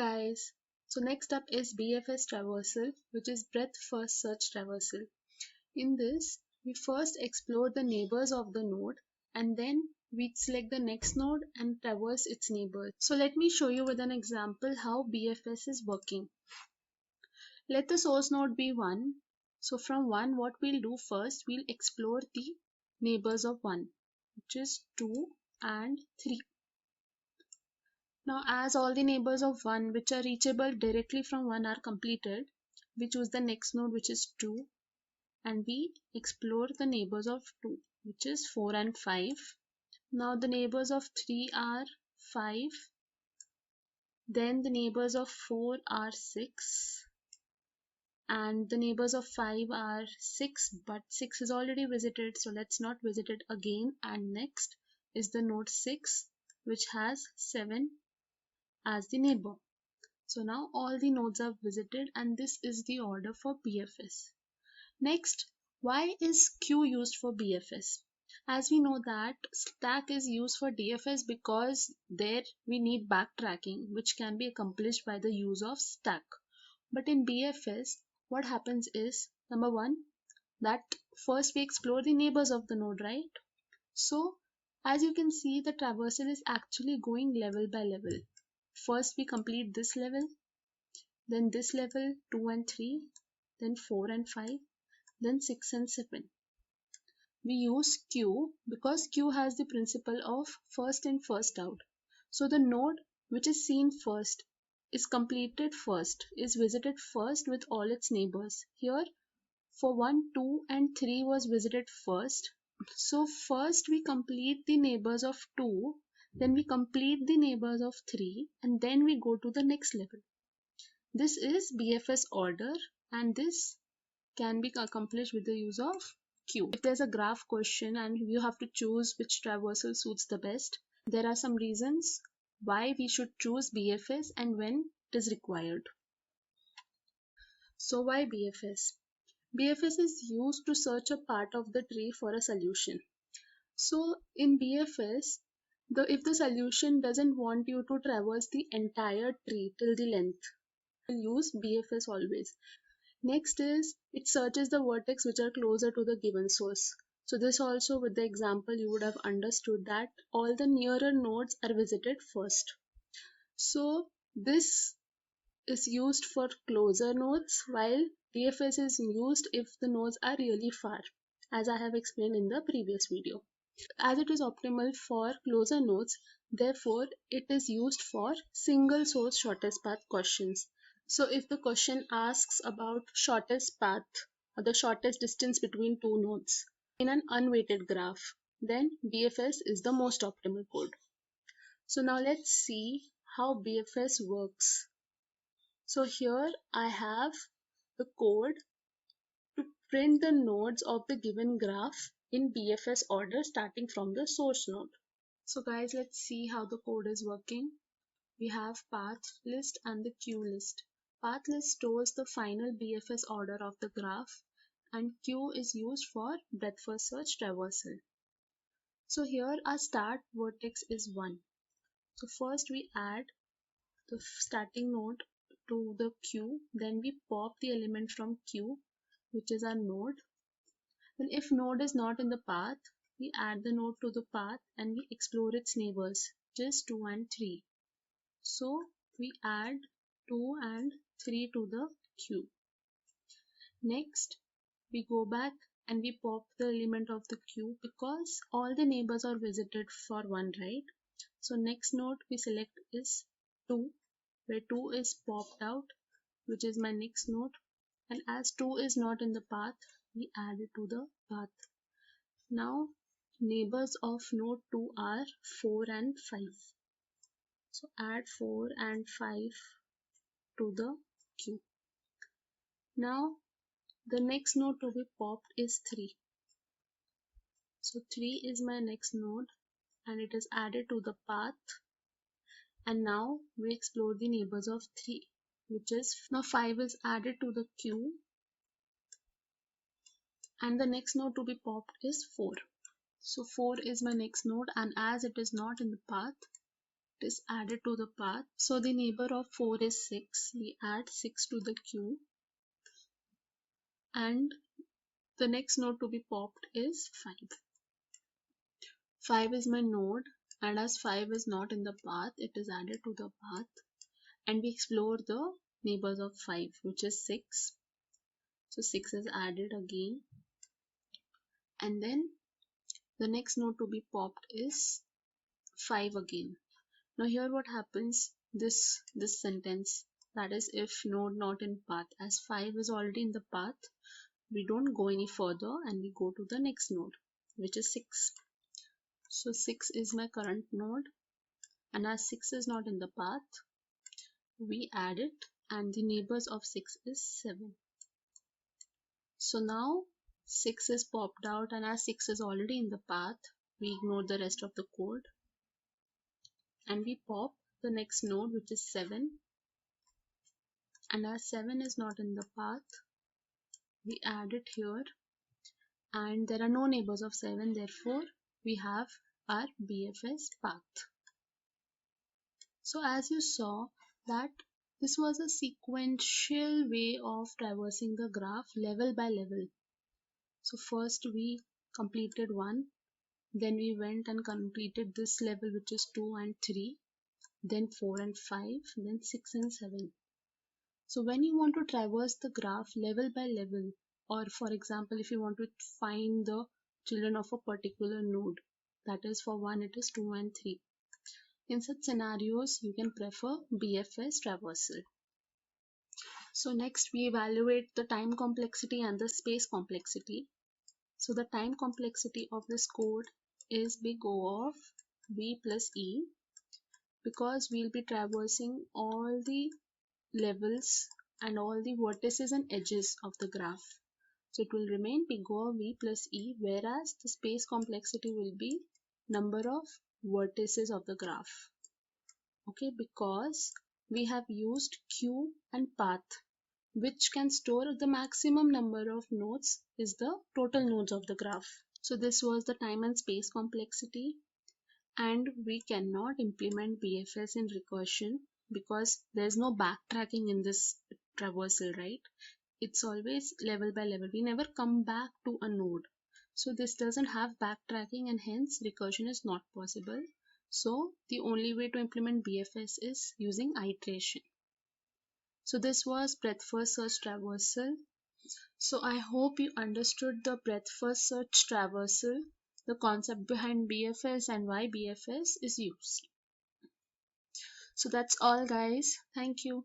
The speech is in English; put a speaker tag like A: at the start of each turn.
A: guys, so next up is BFS traversal, which is breadth first search traversal. In this, we first explore the neighbors of the node and then we select the next node and traverse its neighbors. So let me show you with an example how BFS is working. Let the source node be 1. So from 1, what we'll do first, we'll explore the neighbors of 1, which is 2 and 3. Now as all the neighbors of 1 which are reachable directly from 1 are completed, we choose the next node, which is 2, and we explore the neighbors of 2, which is 4 and 5. Now the neighbors of 3 are 5, then the neighbors of 4 are 6, and the neighbors of 5 are 6, but 6 is already visited, so let's not visit it again. And next is the node 6, which has 7 as the neighbor. So now all the nodes are visited, and this is the order for BFS. Next, why is queue used for BFS? As we know that stack is used for DFS because there we need backtracking, which can be accomplished by the use of stack. But in BFS, what happens is, number 1, that first we explore the neighbors of the node, right? So as you can see, the traversal is actually going level by level. First we complete this level, then this level 2 and 3, then 4 and 5, then 6 and 7. We use queue because queue has the principle of first in first out. So the node which is seen first is completed first, is visited first with all its neighbors. Here for 1, 2 and 3 was visited first. So first we complete the neighbors of 2, then we complete the neighbors of 3, and then we go to the next level. This is BFS order, and this can be accomplished with the use of queue. If there's a graph question and you have to choose which traversal suits the best, there are some reasons why we should choose BFS and when it is required. So why BFS? BFS is used to search a part of the tree for a solution. So in BFS, if the solution doesn't want you to traverse the entire tree till the length, you'll use BFS always. Next is, it searches the vertex which are closer to the given source. So this also, with the example, you would have understood that all the nearer nodes are visited first. So this is used for closer nodes, while BFS is used if the nodes are really far, as I have explained in the previous video. As it is optimal for closer nodes, therefore it is used for single source shortest path questions. So if the question asks about shortest path or the shortest distance between two nodes in an unweighted graph, then BFS is the most optimal code. So now let's see how BFS works. So here I have the code to print the nodes of the given graph in BFS order starting from the source node. So guys, let's see how the code is working. We have path list and the queue list. Path list stores the final BFS order of the graph, and queue is used for breadth first search traversal. So here our start vertex is 1. So first we add the starting node to the queue, then we pop the element from queue, which is our node. Then if node is not in the path, we add the node to the path and we explore its neighbors, just 2 and 3. So we add 2 and 3 to the queue. Next, we go back and we pop the element of the queue because all the neighbors are visited for 1, right? So next node we select is 2, where 2 is popped out, which is my next node. And as 2 is not in the path, we add it to the path. Now neighbors of node 2 are 4 and 5. So add 4 and 5 to the queue. Now the next node to be popped is 3. So 3 is my next node and it is added to the path. And now we explore the neighbors of 3, which is, now 5 is added to the queue. And the next node to be popped is 4. So 4 is my next node, and as it is not in the path, is added to the path. So the neighbor of 4 is 6. We add 6 to the queue, and the next node to be popped is 5. 5 is my node, and as 5 is not in the path, it is added to the path, and we explore the neighbors of 5, which is 6. So 6 is added again, and then the next node to be popped is 5 again. Now here what happens, this sentence, that is if node not in path, as 5 is already in the path, we don't go any further and we go to the next node, which is 6. So 6 is my current node, and as 6 is not in the path, we add it, and the neighbors of 6 is 7. So now 6 is popped out, and as 6 is already in the path, we ignore the rest of the code and we pop the next node, which is 7, and as 7 is not in the path, we add it here, and there are no neighbors of 7, therefore we have our BFS path. So as you saw that this was a sequential way of traversing the graph level by level. So first we completed 1, then we went and completed this level, which is 2 and 3, then 4 and 5, then 6 and 7. So when you want to traverse the graph level by level, or for example if you want to find the children of a particular node, that is for 1 it is 2 and 3. In such scenarios you can prefer BFS traversal. So next we evaluate the time complexity and the space complexity. So the time complexity of this code is big O of V plus E, because we'll be traversing all the levels and all the vertices and edges of the graph. So it will remain big O of V plus E, whereas the space complexity will be number of vertices of the graph. Okay, because we have used queue and path, which can store the maximum number of nodes is the total nodes of the graph. So this was the time and space complexity, and we cannot implement BFS in recursion because there's no backtracking in this traversal, right? It's always level by level. We never come back to a node. So this doesn't have backtracking, and hence recursion is not possible. So the only way to implement BFS is using iteration. So this was breadth first search traversal. So I hope you understood the breadth first search traversal, the concept behind BFS and why BFS is used. So that's all guys. Thank you.